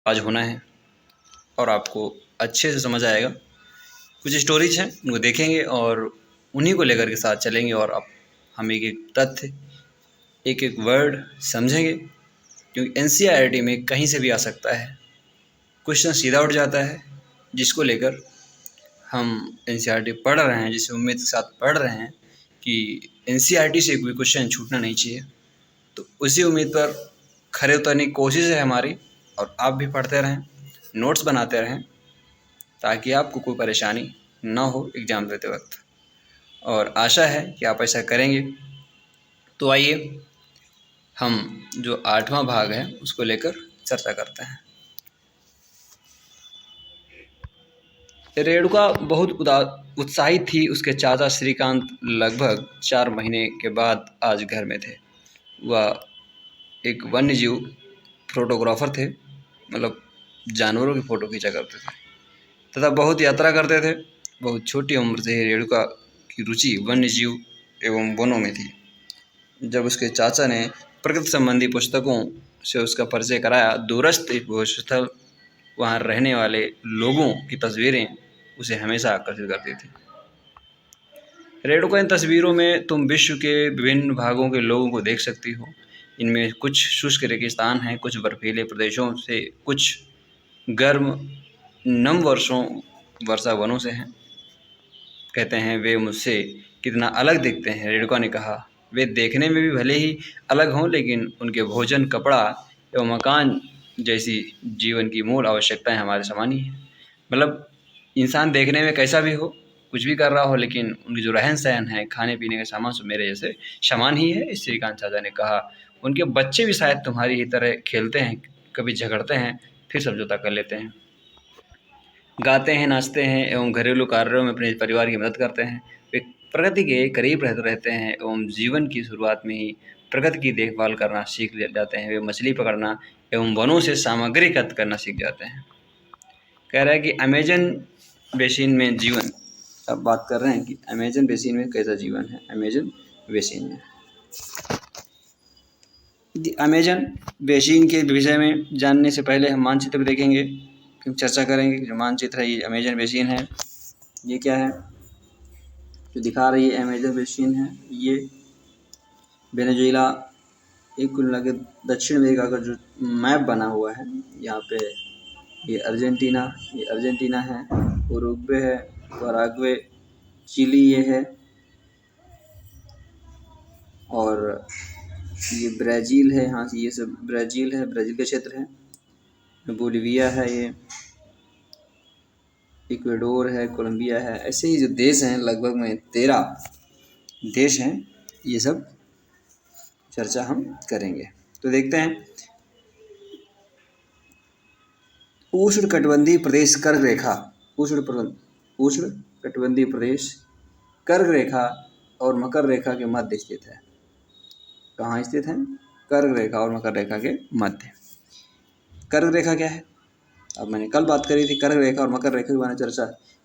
आज होना है और आपको अच्छे से समझ आएगा। कुछ स्टोरीज हैं उनको देखेंगे और उन्हीं को लेकर के साथ चलेंगे और अब हम एक एक तथ्य, एक एक वर्ड समझेंगे, क्योंकि एनसीईआरटी में कहीं से भी आ सकता है, क्वेश्चन सीधा उठ जाता है, जिसको लेकर हम एनसीईआरटी पढ़ रहे हैं, जिस उम्मीद के साथ पढ़ रहे हैं कि एनसीईआरटी से कोई क्वेश्चन छूटना नहीं चाहिए। तो उसी उम्मीद पर खरे उतरने की कोशिश है हमारी, और आप भी पढ़ते रहें, नोट्स बनाते रहें, ताकि आपको कोई परेशानी ना हो एग्ज़ाम देते वक्त, और आशा है कि आप ऐसा करेंगे। तो आइए हम जो 8वां भाग है उसको लेकर चर्चा करते हैं। रेणुका बहुत उत्साहित थी। उसके चाचा श्रीकांत लगभग 4 महीने के बाद आज घर में थे। वह एक वन्यजीव फोटोग्राफर थे, मतलब जानवरों की फ़ोटो खींचा करते थे तथा बहुत यात्रा करते थे। बहुत छोटी उम्र से ही रेणुका की रुचि वन्यजीव एवं वनों में थी। जब उसके चाचा ने प्रकृति संबंधी पुस्तकों से उसका परिचय कराया, दूरस्थ भूस्थल, वहाँ रहने वाले लोगों की तस्वीरें उसे हमेशा आकर्षित करती थी। रेणुका, इन तस्वीरों में तुम विश्व के विभिन्न भागों के लोगों को देख सकती हो। इनमें कुछ शुष्क रेगिस्तान हैं, कुछ बर्फीले प्रदेशों से, कुछ गर्म नम वर्षा वनों से हैं। कहते हैं वे मुझसे कितना अलग दिखते हैं। रेणुका ने कहा, वे देखने में भी भले ही अलग हों, लेकिन उनके भोजन, कपड़ा एवं मकान जैसी जीवन की मूल आवश्यकताएं हमारे समान ही हैं। मतलब इंसान देखने में कैसा भी हो, कुछ भी कर रहा हो, लेकिन उनकी जो रहन सहन है, खाने पीने का सामान सब मेरे जैसे समान ही है। श्रीकांत चाचा ने कहा, उनके बच्चे भी शायद तुम्हारी ही तरह खेलते हैं, कभी झगड़ते हैं, फिर समझौता कर लेते हैं, गाते हैं, नाचते हैं एवं घरेलू कार्यों में अपने परिवार की मदद करते हैं। वे प्रकृति के करीब रहते हैं एवं जीवन की शुरुआत में ही प्रकृति की देखभाल करना सीख जाते हैं। वे मछली पकड़ना एवं वनों से सामग्री एकत्र करना सीख जाते हैं। कह रहा है कि अमेजन बेसिन में जीवन, अब बात कर रहे हैं कि अमेजन बेसिन में कैसा जीवन है। अमेजन बेसिन में, अमेजन बेसिन के विषय में जानने से पहले हम मानचित्र देखेंगे, फिर चर्चा करेंगे। जो मानचित्र है, ये अमेजन बेसिन है। ये क्या है जो दिखा रही है अमेजन बेसिन है, ये वेनेजुएला, एक कुल मिला के दक्षिण अमेरिका का जो मैप बना हुआ है। यहाँ पे ये अर्जेंटीना है, उरुग्वे है, पराग्वे, चिली ये है, और ये ब्राज़ील है। हाँ, ये सब ब्राज़ील है, ब्राज़ील का क्षेत्र है। बोलिविया है, ये इक्वेडोर है, कोलंबिया है। ऐसे ही जो देश हैं, लगभग में 13 देश हैं। ये सब चर्चा हम करेंगे। तो देखते हैं, उष्णकटिबंधीय प्रदेश कर्क रेखा, उष्णकटिबंधीय प्रदेश कर्क रेखा और मकर रेखा के मध्य स्थित है। कहाँ स्थित है? कर्क रेखा और मकर रेखा के मध्य। कर्क रेखा क्या है? अब मैंने कल बात करी थी कर्क रेखा और मकर रेखा के बारे में चर्चा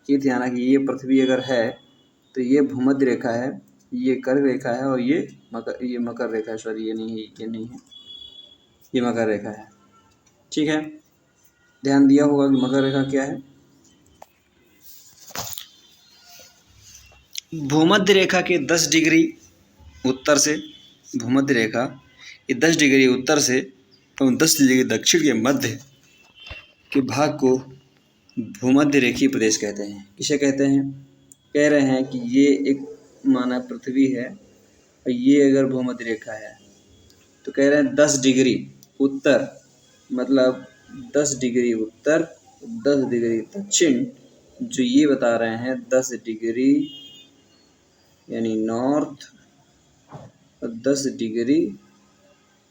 की थी। हालांकि ये पृथ्वी अगर है तो ये भूमध्य रेखा है, ये कर्क रेखा है, और ये मकर रेखा है। सॉरी, ये नहीं है, ये मकर रेखा है। ठीक है, ध्यान दिया होगा कि मकर रेखा क्या है। भूमध्य रेखा के 10 डिग्री उत्तर से, भूमध्य रेखा ये 10 डिग्री उत्तर से एवं 10 डिग्री दक्षिण के मध्य के भाग को भूमध्य रेखीय प्रदेश कहते हैं। किसे कहते हैं? कह रहे हैं कि ये एक माना पृथ्वी है, और ये अगर भूमध्य रेखा है तो कह रहे हैं 10 डिग्री उत्तर, मतलब 10 डिग्री उत्तर, 10 डिग्री दक्षिण, जो ये बता रहे हैं 10 डिग्री यानी नॉर्थ और 10 डिग्री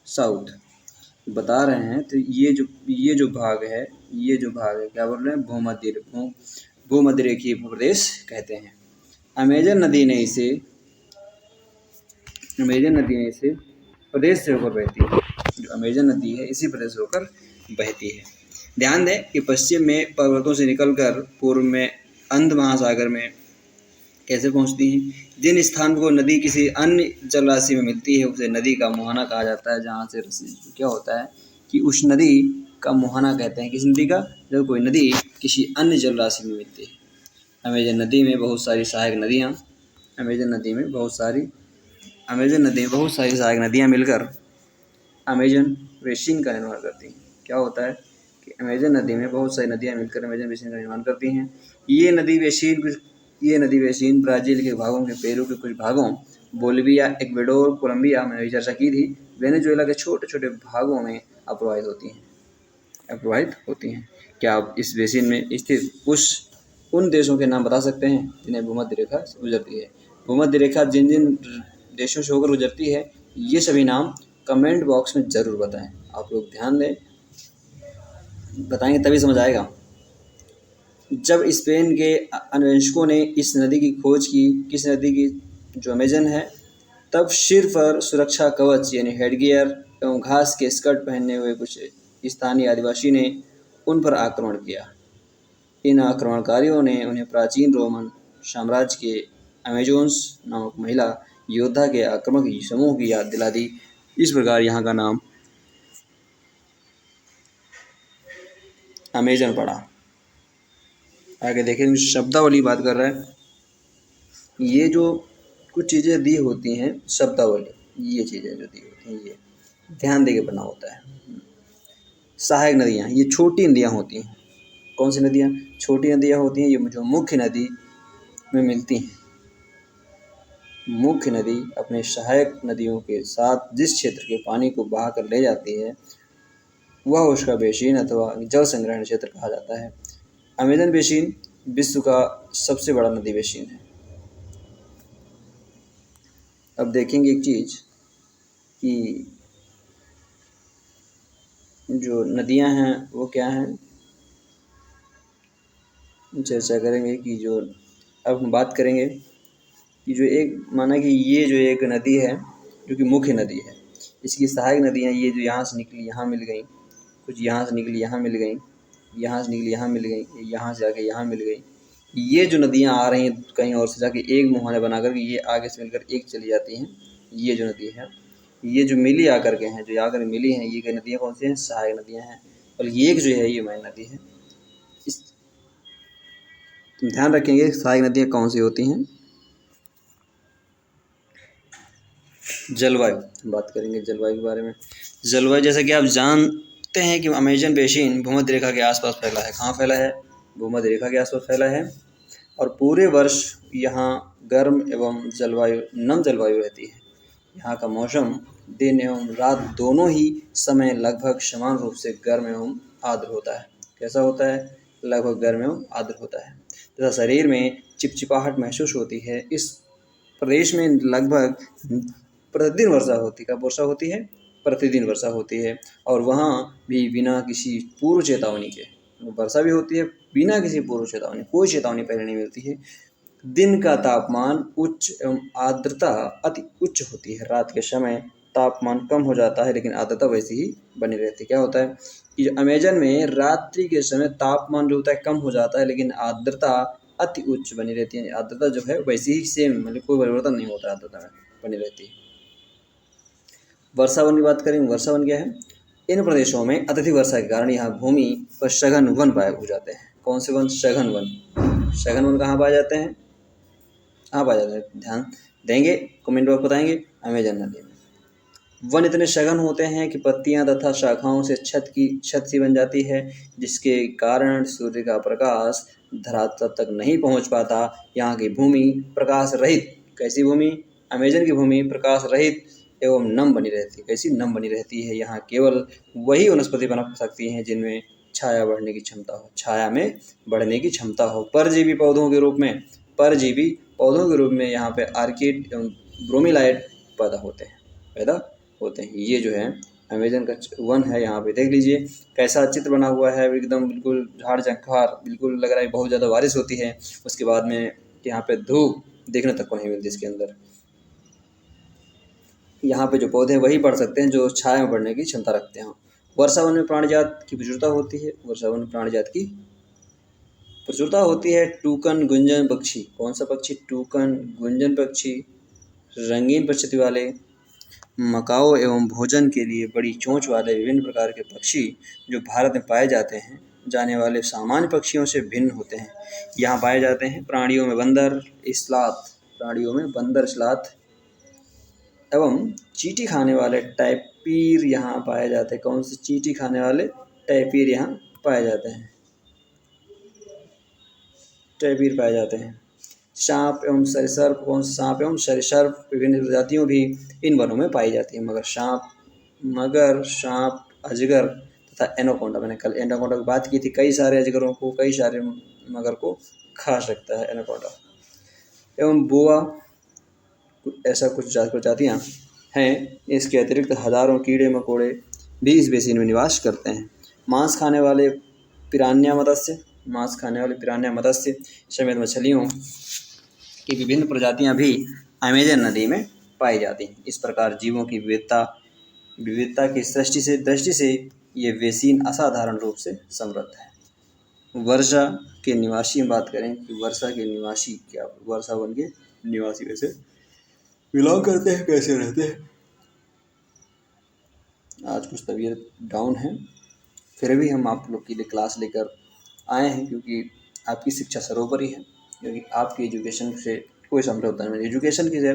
साउथ बता रहे हैं। तो ये जो भाग है, क्या बोल रहे हैं? भूमध्य रेखीय प्रदेश कहते हैं। अमेजन नदी ने इसे प्रदेश से होकर बहती है। जो अमेजन नदी है इसी प्रदेश से होकर बहती है। ध्यान दें कि पश्चिम में पर्वतों से निकलकर पूर्व में अंध महासागर में कैसे पहुंचती हैं। जिन स्थान को नदी किसी अन्य जलराशि में मिलती है उसे नदी का मुहाना कहा जाता है। जहाँ से क्या होता है कि उस नदी का मुहाना कहते हैं। किस नदी का? जब कोई नदी किसी अन्य जल राशि में मिलती है। अमेजन नदी में बहुत सारी सहायक नदियाँ अमेजन नदी में बहुत सारी सहायक नदियाँ मिलकर अमेजन बेसिन का निर्माण करती हैं। क्या होता है कि अमेजन नदी में बहुत सारी नदियाँ मिलकर अमेजन बेसिन का निर्माण करती हैं। ये नदी बेसिन ब्राज़ील के भागों के, पेरू के कुछ भागों, बोलिविया, इक्वाडोर, कोलंबिया में भी चर्चा की थी, वेनेजुएला के छोटे-छोटे भागों में अप्रवाहित होती हैं। क्या आप इस बेसिन में स्थित उन देशों के नाम बता सकते हैं जिन्हें भूमध्य रेखा से गुजरती है? भूमध्य रेखा जिन देशों से होकर गुजरती है, ये सभी नाम कमेंट बॉक्स में ज़रूर बताएं। आप लोग ध्यान दें, बताएंगे तभी समझ आएगा। जब स्पेन के अन्वेषकों ने इस नदी की खोज की, किस नदी की? जो अमेजन है, तब सिर पर सुरक्षा कवच यानी हेडगियर एवं घास के स्कर्ट पहने हुए कुछ स्थानीय आदिवासी ने उन पर आक्रमण किया। इन आक्रमणकारियों ने उन्हें प्राचीन रोमन साम्राज्य के अमेजोन्स नामक महिला योद्धा के आक्रामक समूह की याद दिला दी। इस प्रकार यहाँ का नाम अमेजन पड़ा। आगे देखें, शब्दावली बात कर रहा है। ये जो कुछ चीज़ें दी होती हैं, शब्दावली, ये चीज़ें जो दी होती हैं, ये ध्यान देके पढ़ना होता है। सहायक नदियाँ, ये छोटी नदियाँ होती हैं। कौन सी नदियाँ? छोटी नदियाँ होती हैं, ये जो मुख्य नदी में मिलती हैं। मुख्य नदी अपने सहायक नदियों के साथ जिस क्षेत्र के पानी को बहा कर ले जाती है, वह उसका बेसिन अथवा जल संग्रहण क्षेत्र कहा जाता है। अमेजन बेसिन विश्व का सबसे बड़ा नदी बेसिन है। अब देखेंगे एक चीज़ कि जो नदियां हैं वो क्या हैं, चर्चा करेंगे कि जो अब हम बात करेंगे कि जो एक माना कि ये जो एक नदी है जो कि मुख्य नदी है, इसकी सहायक नदियाँ ये जो यहाँ से निकली यहाँ मिल गई, कुछ यहाँ से निकली यहाँ मिल गई, यहाँ से निकली यहाँ मिल गई, यहाँ से जाके यहाँ मिल गई। ये जो नदियाँ आ रही हैं कहीं और से जाके एक मुहाने बना कर, ये आगे से मिलकर एक चली जाती हैं। ये जो नदी है, ये जो मिली आकर के हैं, जो आकर मिली हैं, ये नदियाँ कौन सी हैं? सहायक नदियाँ हैं। और ये जो है ये मेन नदी है। इस ध्यान रखेंगे सहायक नदियाँ कौन सी होती हैं। जलवायु, बात करेंगे जलवायु के बारे में। जलवायु, जैसा कि आप जानते हैं कि अमेजन बेसिन भूमध्य रेखा के आसपास फैला है। कहाँ फैला है? भूमध्य रेखा के आसपास फैला है। और पूरे वर्ष यहाँ गर्म एवं नम जलवायु रहती है। यहाँ का मौसम दिन एवं रात दोनों ही समय लगभग समान रूप से गर्म एवं आर्द्र होता है। कैसा होता है? लगभग गर्म एवं आर्द्र होता है तथा शरीर में चिपचिपाहट महसूस होती है। इस प्रदेश में लगभग प्रतिदिन वर्षा होती है। कब वर्षा होती है? प्रतिदिन वर्षा होती है। और वहाँ भी बिना किसी पूर्व चेतावनी के वर्षा भी होती है, बिना किसी पूर्व चेतावनी, कोई चेतावनी पहले नहीं मिलती है। दिन का तापमान उच्च एवं आर्द्रता अति उच्च होती है। रात के समय तापमान कम हो जाता है लेकिन आर्द्रता वैसी ही बनी रहती है। क्या होता है कि अमेजन में रात्रि के समय तापमान जो होता है कम हो जाता है लेकिन आर्द्रता अति उच्च बनी रहती है। आर्द्रता जो है वैसी ही सेम, मतलब कोई परिवर्तन नहीं होता, आर्द्रता में बनी रहती है। वर्षावन की बात करें, वर्षावन क्या है? इन प्रदेशों में अत्यधिक वर्षा के कारण यहाँ भूमि पर सघन वन पाए जाते हैं। कौन से वन? सघन वन। सघन वन कहाँ पाए जाते हैं? आप आ जाते हैं, ध्यान देंगे, कमेंट बॉक्स बताएंगे। अमेजन नदी में वन इतने सघन होते हैं कि पत्तियां तथा शाखाओं से छत सी बन जाती है, जिसके कारण सूर्य का प्रकाश धरातल तक नहीं पहुंच पाता। यहाँ की भूमि प्रकाश रहित, कैसी भूमि? अमेजन की भूमि प्रकाश रहित एवं नम बनी रहती है। कैसी? नम बनी रहती है। यहाँ केवल वही वनस्पति पनप सकती हैं जिनमें छाया बढ़ने की क्षमता हो, छाया में बढ़ने की क्षमता हो। परजीवी पौधों के रूप में यहाँ पे आर्किड एवं ब्रोमीलाइट पैदा होते हैं। ये जो है अमेजन का वन है। यहाँ पे देख लीजिए कैसा चित्र बना हुआ है, एकदम बिल्कुल झाड़ झंखार, बिल्कुल लग रहा है बहुत ज़्यादा बारिश होती है। उसके बाद में यहाँ पे धूप देखने तक को नहीं मिलती इसके अंदर। यहाँ पे जो पौधे हैं वही बढ़ सकते हैं जो छाया में बढ़ने की क्षमता रखते हैं। वर्षावन में प्राणीजात की प्रचुरता होती है। वर्षावन में प्राणीजात की प्रचुरता होती है। टूकन गुंजन पक्षी, कौन सा पक्षी? टूकन गुंजन पक्षी, रंगीन प्रकृति वाले मकाओ एवं भोजन के लिए बड़ी चोंच वाले विभिन्न प्रकार के पक्षी जो भारत में पाए जाते हैं जाने वाले सामान्य पक्षियों से भिन्न होते हैं। यहाँ पाए जाते हैं प्राणियों में बंदर, स्लाथ एवं चींटी खाने वाले टैपीर यहाँ पाए जाते हैं। कौन से चींटी खाने वाले? टैपीर यहाँ पाए जाते हैं। सांप एवं सरीसृप, कौन से सांप एवं सरीसृप विभिन्न प्रजातियों भी इन वनों में पाई जाती है। मगर सांप, अजगर तथा एनाकोंडा, मैंने कल एनाकोंडा की बात की थी, कई सारे अजगरों को, कई सारे मगर को खा सकता है एनाकोंडा। एवं बोआ, ऐसा कुछ प्रजातियाँ हैं। इसके अतिरिक्त हजारों कीड़े मकोड़े भी इस बेसिन में निवास करते हैं। मांस खाने वाले पिरान्या मत्स्य समेत मछलियों की विभिन्न प्रजातियां भी अमेजन नदी में पाई जाती हैं। इस प्रकार जीवों की विविधता की दृष्टि से ये बेसिन असाधारण रूप से समृद्ध है। वर्षा के निवासी, बात करें कि वर्षा के निवासी क्या, वर्षा वन के निवासी कैसे बिलोंग करते हैं, कैसे रहते हैं। आज कुछ तबीयत डाउन है, फिर भी हम आप लोग के लिए क्लास लेकर आए हैं, क्योंकि आपकी शिक्षा सर्वोपरि है। क्योंकि आपकी एजुकेशन से कोई समझौता नहीं है। एजुकेशन की से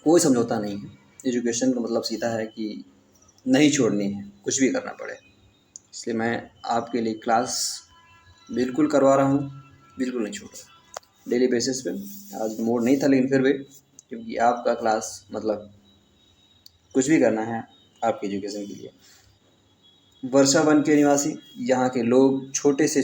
कोई समझौता नहीं है। एजुकेशन का मतलब सीधा है कि नहीं छोड़नी है, कुछ भी करना पड़े। इसलिए मैं आपके लिए क्लास बिल्कुल करवा रहा हूँ, बिल्कुल नहीं छोड़ रहा, डेली बेसिस पे। आज मूड नहीं था, लेकिन फिर भी, क्योंकि आपका क्लास मतलब कुछ भी करना है आपकी एजुकेशन के लिए। वर्षा वन के निवासी, यहाँ के लोग छोटे से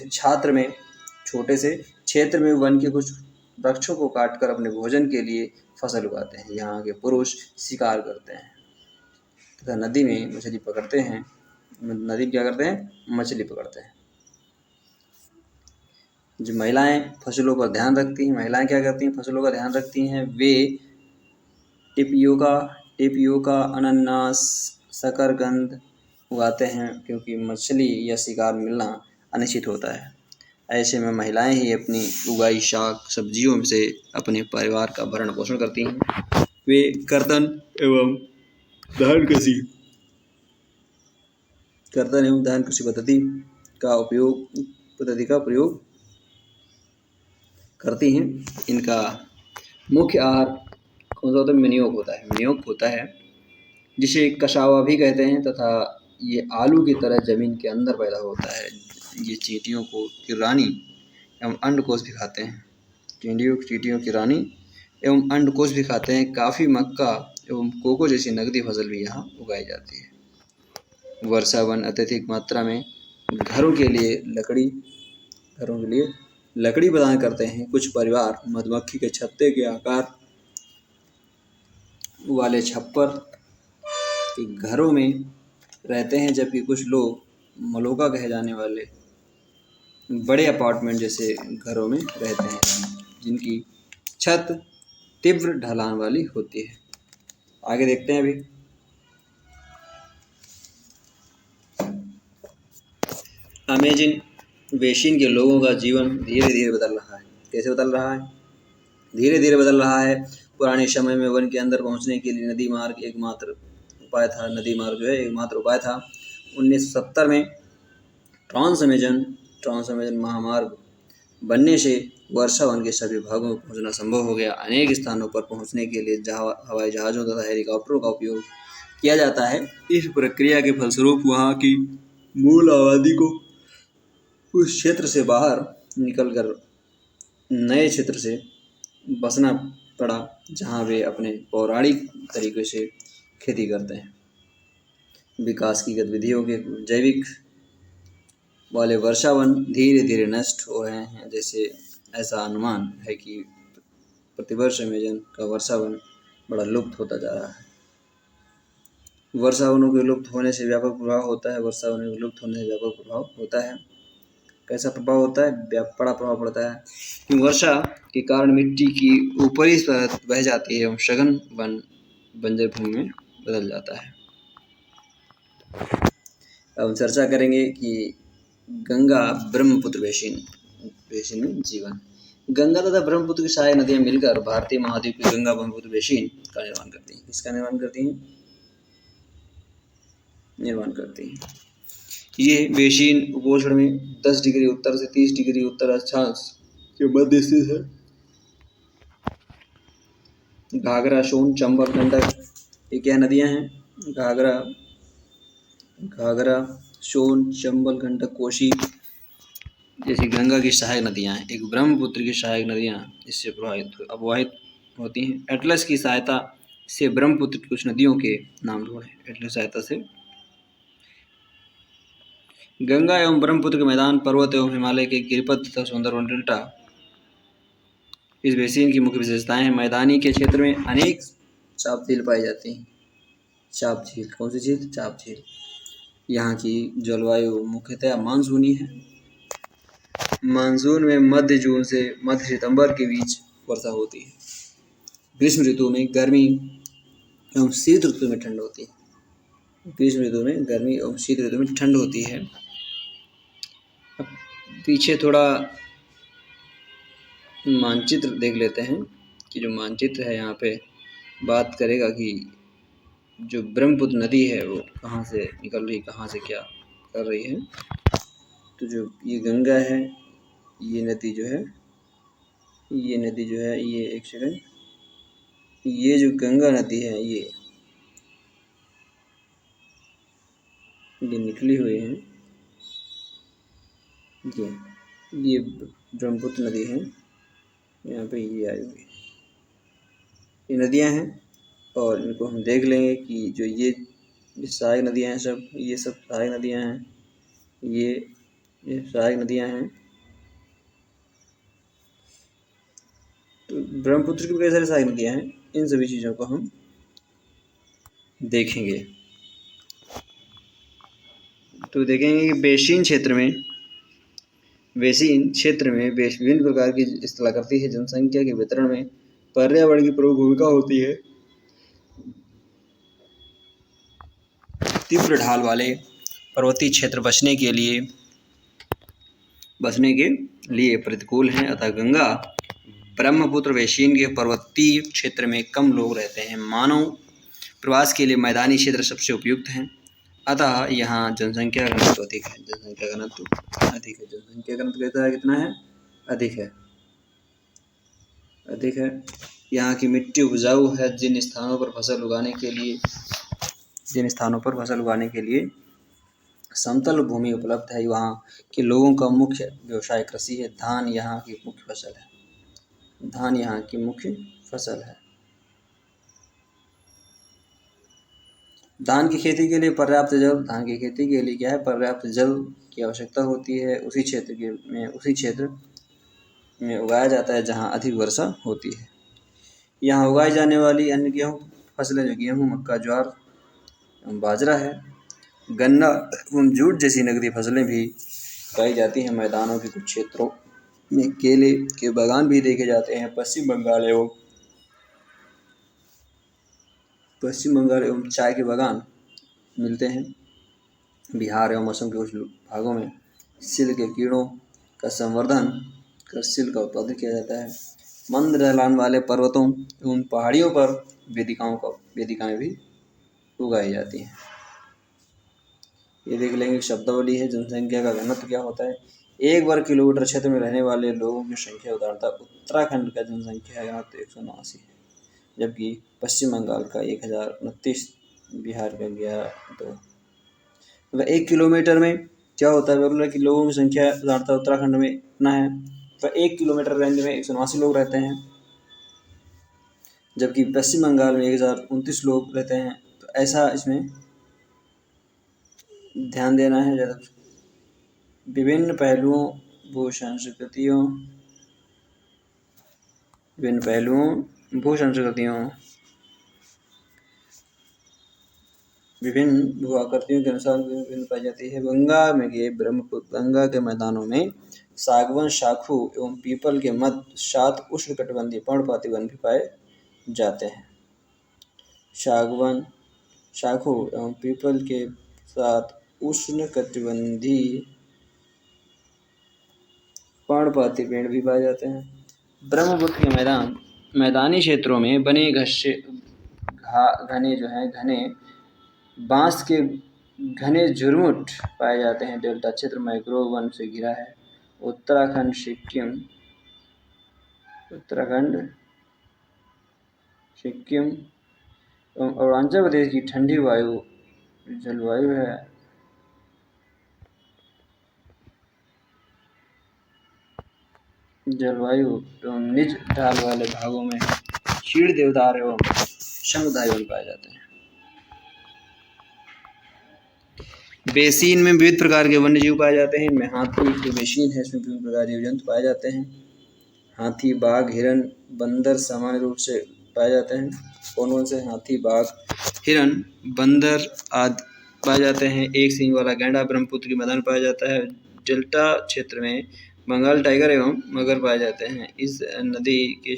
क्षेत्र में वन के कुछ वृक्षों को काटकर अपने भोजन के लिए फसल उगाते हैं। यहाँ के पुरुष शिकार करते हैं तथा नदी में मछली पकड़ते हैं। मछली पकड़ते हैं। जो महिलाएं फसलों का ध्यान रखती हैं, क्या करती हैं? फसलों का ध्यान रखती हैं। वे टेपियोका, अनानास, शकरकंद उगाते हैं, क्योंकि मछली या शिकार मिलना अनिश्चित होता है। ऐसे में महिलाएं ही अपनी उगाई शाक सब्जियों से अपने परिवार का भरण पोषण करती हैं। वे कर्तन एवं धान कृषि पद्धति का प्रयोग करती हैं। इनका मुख्य आहार कौन सा होता है? मिनियोक होता है, जिसे कसावा भी कहते हैं, तथा ये आलू की तरह जमीन के अंदर पैदा होता है। ये चींटियों की रानी एवं अंडकोश भी खाते हैं। चींटियों की रानी एवं अंडकोश भी खाते हैं। काफ़ी, मक्का एवं कोको जैसी नकदी फसल भी यहाँ उगाई जाती है। वर्षा वन अत्यधिक मात्रा में घरों के लिए लकड़ी प्रदान करते हैं। कुछ परिवार मधुमक्खी के छत्ते के आकार वाले छप्पर के घरों में रहते हैं, जबकि कुछ लोग मलोका कहे जाने वाले बड़े अपार्टमेंट जैसे घरों में रहते हैं, जिनकी छत तीव्र ढलान वाली होती है। आगे देखते हैं। अभी अमेजन बेसिन के लोगों का जीवन धीरे धीरे बदल रहा है। कैसे बदल रहा है? धीरे धीरे बदल रहा है। पुराने समय में वन के अंदर पहुंचने के लिए नदी मार्ग एकमात्र उपाय था। 1970 में ट्रांस अमेजन महामार्ग बनने से वर्षा वन के सभी भागों में पहुंचना संभव हो गया। अनेक स्थानों पर पहुंचने के लिए हवाई जहाज़ों तथा हेलीकॉप्टरों का उपयोग किया जाता है। इस प्रक्रिया के फलस्वरूप वहाँ की मूल आबादी को उस क्षेत्र से बाहर निकलकर नए क्षेत्र से बसना पड़ा, जहाँ वे अपने पौराणिक तरीके से खेती करते हैं। विकास की गतिविधियों के जैविक वाले वर्षा वन धीरे धीरे नष्ट हो रहे हैं। जैसे ऐसा अनुमान है कि प्रतिवर्ष अमेजन का वर्षा वन बड़ा लुप्त होता जा रहा है। वर्षा वनों के लुप्त होने से व्यापक प्रभाव होता है। कैसा प्रभाव होता है? बड़ा प्रभाव पड़ता है कि वर्षा के कारण मिट्टी की ऊपरी परत बह जाती है एवं सघन वन बंजर भूमि में बदल जाता है। अब हम चर्चा करेंगे कि गंगा ब्रह्मपुत्र बेसिन में जीवन। गंगा तथा ब्रह्मपुत्र की सहायक नदियां मिलकर भारतीय महाद्वीप की गंगा ब्रह्मपुत्र बेसिन का निर्माण करती हैं। किसका निर्माण करती हैं? निर्माण करती हैं। ये बेसिन उपोष्ण में 10 डिग्री उत्तर से 30 डिग्री उत्तर अक्षांश के मध्य स्थित है। घाघरा, सोन, चंबल, गंडक, ये क्या नदियां हैं? घाघरा, सोन, चंबल, गंडक, कोसी जैसी गंगा की सहायक नदियां हैं। एक ब्रह्मपुत्र की सहायक नदियां इससे अववाहित होती हैं। एटलस की सहायता से ब्रह्मपुत्र की कुछ नदियों के नाम ढूंढें। एटलस सहायता से गंगा एवं ब्रह्मपुत्र के मैदान, पर्वत एवं हिमालय के गिरिपथ तथा सुंदरवन डेल्टा इस बेसिन की मुख्य विशेषताएं हैं। मैदानी के क्षेत्र में अनेक चाप झील पाई जाती हैं। चाप झील, कौन सी झील? चाप झील। यहाँ की जलवायु मुख्यतः मानसूनी है। मानसून में मध्य जून से मध्य सितंबर के बीच वर्षा होती है। ग्रीष्म ऋतु में गर्मी एवं शीत ऋतु में ठंड होती है। ग्रीष्म ऋतु में गर्मी एवं शीत ऋतु में ठंड होती है। अब पीछे थोड़ा मानचित्र देख लेते हैं कि जो मानचित्र है यहाँ पे बात करेगा कि जो ब्रह्मपुत्र नदी है वो कहाँ से निकल रही, कहाँ से क्या कर रही है। तो जो ये गंगा है, ये नदी जो है, ये एक सेकंड, ये जो गंगा नदी है ये निकली हुई है। ये ब्रह्मपुत्र नदी है, यहाँ पे ये आई हुई है। ये नदियाँ हैं और इनको हम देख लेंगे कि जो ये सहायक नदियाँ हैं, ये सब सहायक नदियाँ हैं। ये सहायक नदियाँ हैं। तो ब्रह्मपुत्र की कई सारी सहायक नदियाँ हैं। इन सभी चीज़ों को हम देखेंगे। तो देखेंगे कि बेसिन क्षेत्र में विभिन्न प्रकार की स्थलाकृति है। जनसंख्या के वितरण में पर्यावरण की प्रमुख भूमिका होती है। तीव्र ढाल वाले पर्वतीय क्षेत्र बचने के लिए प्रतिकूल हैं, अतः गंगा ब्रह्मपुत्र बेसिन के पर्वतीय क्षेत्र में कम लोग रहते हैं। मानव प्रवास के लिए मैदानी क्षेत्र सबसे उपयुक्त हैं, अतः यहाँ जनसंख्या घनत्व अधिक है। जनसंख्या घनत्व कहता है कितना है? अधिक है। यहाँ की मिट्टी उपजाऊ है। जिन स्थानों पर फसल उगाने के लिए समतल भूमि उपलब्ध है, वहाँ के लोगों का मुख्य व्यवसाय कृषि है। धान यहाँ की मुख्य फसल है। धान की खेती के लिए पर्याप्त जल की आवश्यकता होती है। उसी क्षेत्र में उगाया जाता है जहाँ अधिक वर्षा होती है। यहाँ उगाई जाने वाली अन्य गेहूँ फसलें जो गेहूँ, मक्का, ज्वार एवं बाजरा है। गन्ना एवं जूट जैसी नकदी फसलें भी उगाई जाती हैं। मैदानों के कुछ क्षेत्रों में केले के बागान भी देखे जाते हैं। पश्चिम बंगाल एवं चाय के बागान मिलते हैं। बिहार एवं असम के कुछ भागों में सिल्क के कीड़ों का संवर्धन कर सिल्क का उत्पादन किया जाता है। मंद ढलान वाले पर्वतों एवं पहाड़ियों पर वेदिकाएं भी उगाई जाती हैं। ये देख लेंगे शब्दावली है। जनसंख्या का घनत्व क्या होता है? 1 वर्ग किलोमीटर क्षेत्र में रहने वाले लोगों की संख्या। उदाहरणतः उत्तराखंड का जनसंख्या घनत्व 179 है, जबकि पश्चिम बंगाल का 1029, बिहार का 11। तो 1 किलोमीटर में क्या होता है? बोल रहा है कि लोगों की संख्या उदाहरणतः उत्तराखंड में इतना है, तो 1 किलोमीटर रेंज में 179 लोग रहते हैं, जबकि पश्चिम बंगाल में 1029 लोग रहते हैं। तो ऐसा इसमें ध्यान देना है ज़्यादा। विभिन्न पहलुओं भू संस्कृतियों विभिन्न भू आकृतियों के अनुसार विभिन्न पाई जाती है। गंगा के मैदानों में सागवन, शाखू एवं पीपल के मध्य 7 उष्णकटिबंधीय पर्णपाती वन भी पाए जाते हैं। सागवन, शाखू एवं पीपल के साथ उष्णकटिबंधीय पर्णपाती पेड़ भी पाए जाते हैं। ब्रह्मपुत्र के मैदानी क्षेत्रों में बने घने जो हैं घने बांस के घने झुरमुट पाए जाते हैं। डेल्टा क्षेत्र मैंग्रोव वन से घिरा है। उत्तराखंड सिक्किम एवं अरुणाचल प्रदेश की ठंडी जलवायु है। जलवायु एवं निज ढाल वाले भागों में चीड़ देवदार एवं शंखधारी वन पाए जाते हैं। बेसिन में विविध प्रकार के वन्य जीव पाए जाते हैं। इनमें हाथी जो बेसिन है इसमें विभिन्न प्रकार के जीव जंतु पाए जाते हैं। हाथी, बाघ, हिरण, बंदर सामान्य रूप से पाए जाते हैं। कौन से? हाथी, बाघ, हिरण, बंदर आदि पाए जाते हैं। एक सींग वाला गैंडा ब्रह्मपुत्र के मैदान पाया जाता है। डेल्टा क्षेत्र में बंगाल टाइगर एवं मगर पाए जाते हैं। इस नदी के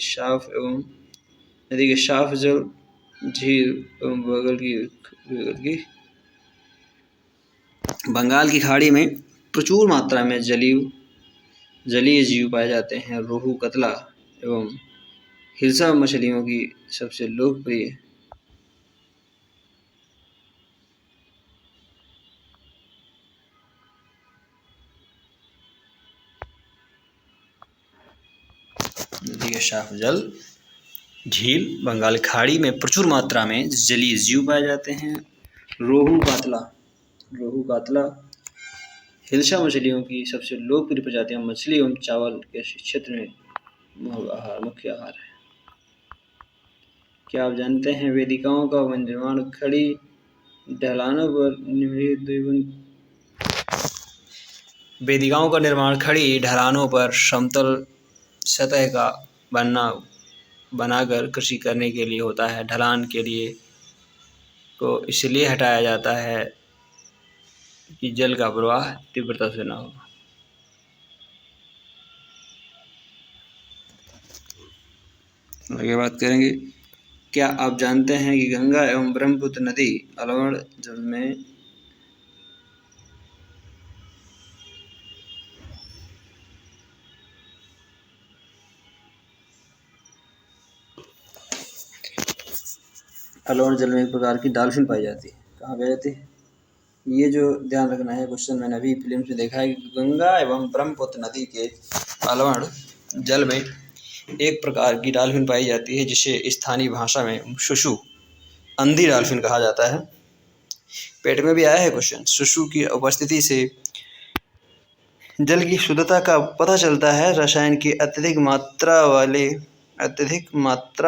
साफ जल झील एवं बंगाल की खाड़ी में प्रचुर मात्रा में जलीय जीव पाए जाते हैं। रोहू, कतला एवं हिल्सा मछलियों की सबसे लोकप्रिय नदी के साफ जल झील बंगाल खाड़ी में प्रचुर मात्रा में जलीय जीव पाए जाते हैं। रोहू, कातला, हिल्सा मछलियों की सबसे लोकप्रिय प्रजातियां मछली एवं चावल के क्षेत्र में मुख्य आहार है। क्या आप जानते हैं वेदिकाओं का निर्माण खड़ी ढलानों पर समतल सतह का बनाकर कृषि करने के लिए होता है। ढलान के लिए को इसलिए हटाया जाता है कि जल का प्रवाह तीव्रता से न हो। आगे बात करेंगे। क्या आप जानते हैं कि गंगा एवं ब्रह्मपुत्र नदी अलवण जल में एक प्रकार की डॉल्फिन पाई जाती है। कहाँ पाई जाती है? ये जो ध्यान रखना है क्वेश्चन मैंने अभी फिल्म से देखा है कि गंगा एवं ब्रह्मपुत्र नदी के अलवण जल में एक प्रकार की डॉल्फिन पाई जाती है जिसे स्थानीय भाषा में शुशु अंधी डॉल्फिन कहा जाता है। पेट में भी आया है क्वेश्चन। शुशु की उपस्थिति से जल की शुद्धता का पता चलता है। रसायन की अत्यधिक मात्रा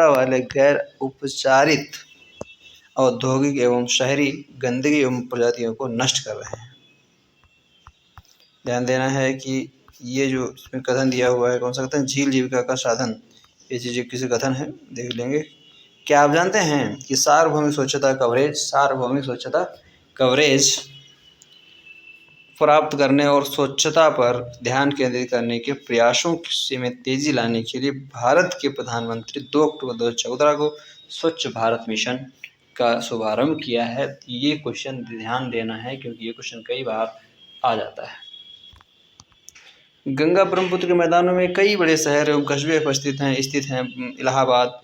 वाले गैर उपचारित औद्योगिक एवं शहरी गंदगी एवं प्रजातियों को नष्ट कर रहे हैं। ध्यान देना है कि ये जो इसमें कथन दिया हुआ है कौन सा कथन? झील जीविका का साधन, ये चीज़ें किसी कथन है, देख लेंगे। क्या आप जानते हैं कि सार्वभौमिक स्वच्छता कवरेज प्राप्त करने और स्वच्छता पर ध्यान केंद्रित करने के प्रयासों में तेजी लाने के लिए भारत के प्रधानमंत्री 2 अक्टूबर 2014 को स्वच्छ भारत मिशन का शुभारंभ किया है। ये क्वेश्चन ध्यान देना है क्योंकि ये क्वेश्चन कई बार आ जाता है। गंगा ब्रह्मपुत्र के मैदानों में कई बड़े शहर एवं कस्बे स्थित हैं। इलाहाबाद,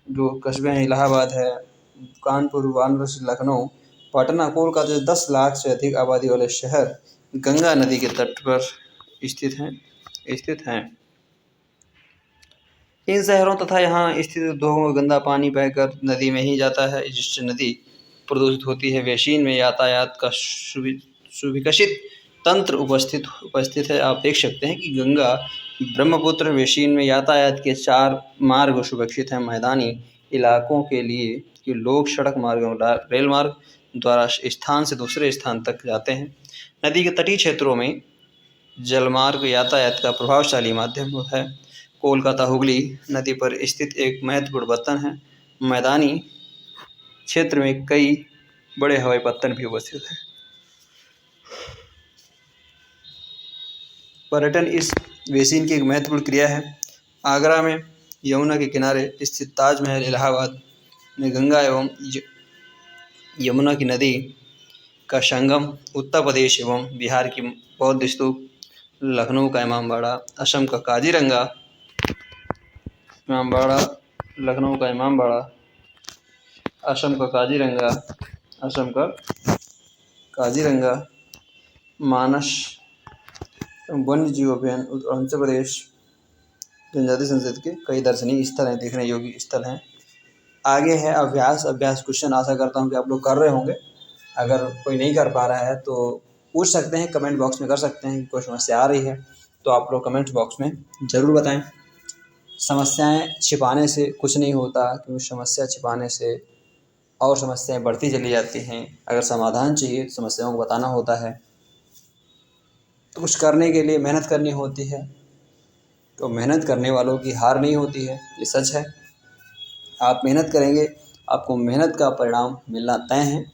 जो कस्बे हैं इलाहाबाद है, कानपुर, वाराणसी, लखनऊ, पटना, कोलकाता 10 लाख से अधिक आबादी वाले शहर गंगा नदी के तट पर स्थित हैं। इन शहरों तथा यहाँ स्थित उद्योगों का गंदा पानी बहकर नदी में ही जाता है जिससे नदी प्रदूषित होती है। बेसिन में यातायात का सुविकसित तंत्र उपस्थित है। आप देख सकते हैं कि गंगा ब्रह्मपुत्र बेसिन में यातायात के 4 मार्ग सुरक्षित हैं। मैदानी इलाकों के लिए लोग सड़क मार्ग और रेल मार्ग द्वारा स्थान से दूसरे स्थान तक जाते हैं। नदी के तटीय क्षेत्रों में जलमार्ग यातायात का प्रभावशाली माध्यम है। कोलकाता हुगली नदी पर स्थित एक महत्वपूर्ण पत्तन है। मैदानी क्षेत्र में कई बड़े हवाई पत्तन भी उपस्थित हैं। पर्यटन इस बेसिन की एक महत्वपूर्ण क्रिया है। आगरा में यमुना के किनारे स्थित ताजमहल, इलाहाबाद में गंगा एवं यमुना की नदी का संगम, उत्तर प्रदेश एवं बिहार की बौद्ध स्तूप, लखनऊ का इमामबाड़ा, असम का काजीरंगा इमामबाड़ा, लखनऊ का इमामबाड़ा, असम का काजीरंगा, असम का काजीरंगा, मानस वन्य जीव अभयारण्य अरुणाचल प्रदेश, जनजाति संसद के कई दर्शनीय स्थल हैं, देखने योग्य स्थल हैं। आगे है अभ्यास क्वेश्चन, आशा करता हूँ कि आप लोग कर रहे होंगे। अगर कोई नहीं कर पा रहा है तो पूछ सकते हैं, कमेंट बॉक्स में कर सकते हैं कि कोई समस्या आ रही है तो आप लोग कमेंट बॉक्स में ज़रूर बताएं। समस्याएं छिपाने से कुछ नहीं होता, क्योंकि समस्या छिपाने से और समस्याएं बढ़ती चली जाती हैं। अगर समाधान चाहिए तो समस्याओं को बताना होता है। तो कुछ करने के लिए मेहनत करनी होती है, तो मेहनत करने वालों की हार नहीं होती है, ये सच है। आप मेहनत करेंगे, आपको मेहनत का परिणाम मिलना तय है।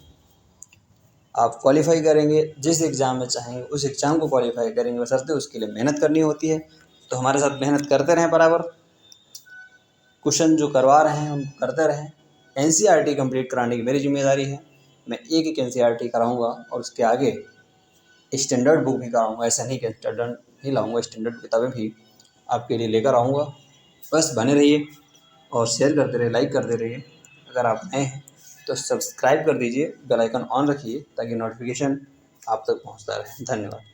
आप क्वालिफाई करेंगे, जिस एग्ज़ाम में चाहेंगे उस एग्ज़ाम को क्वालिफाई करेंगे, बशर्ते उसके लिए मेहनत करनी होती है। तो हमारे साथ मेहनत करते रहें, बराबर क्वेश्चन जो करवा रहे हैं हम करते रहें। एनसीईआरटी कंप्लीट कराने की मेरी जिम्मेदारी है। मैं एक एनसीईआरटी कराऊंगा और उसके आगे स्टैंडर्ड बुक भी कराऊंगा। ऐसा नहीं कि स्टैंडर्ड ही लाऊंगा, स्टैंडर्ड किताबें भी आपके लिए लेकर आऊँगा। बस बने रहिए और शेयर करते रहिए, लाइक करते रहिए। अगर आप नए हैं तो सब्सक्राइब कर दीजिए, बेल आइकन ऑन रखिए ताकि नोटिफिकेशन आप तक पहुंचता रहे। धन्यवाद।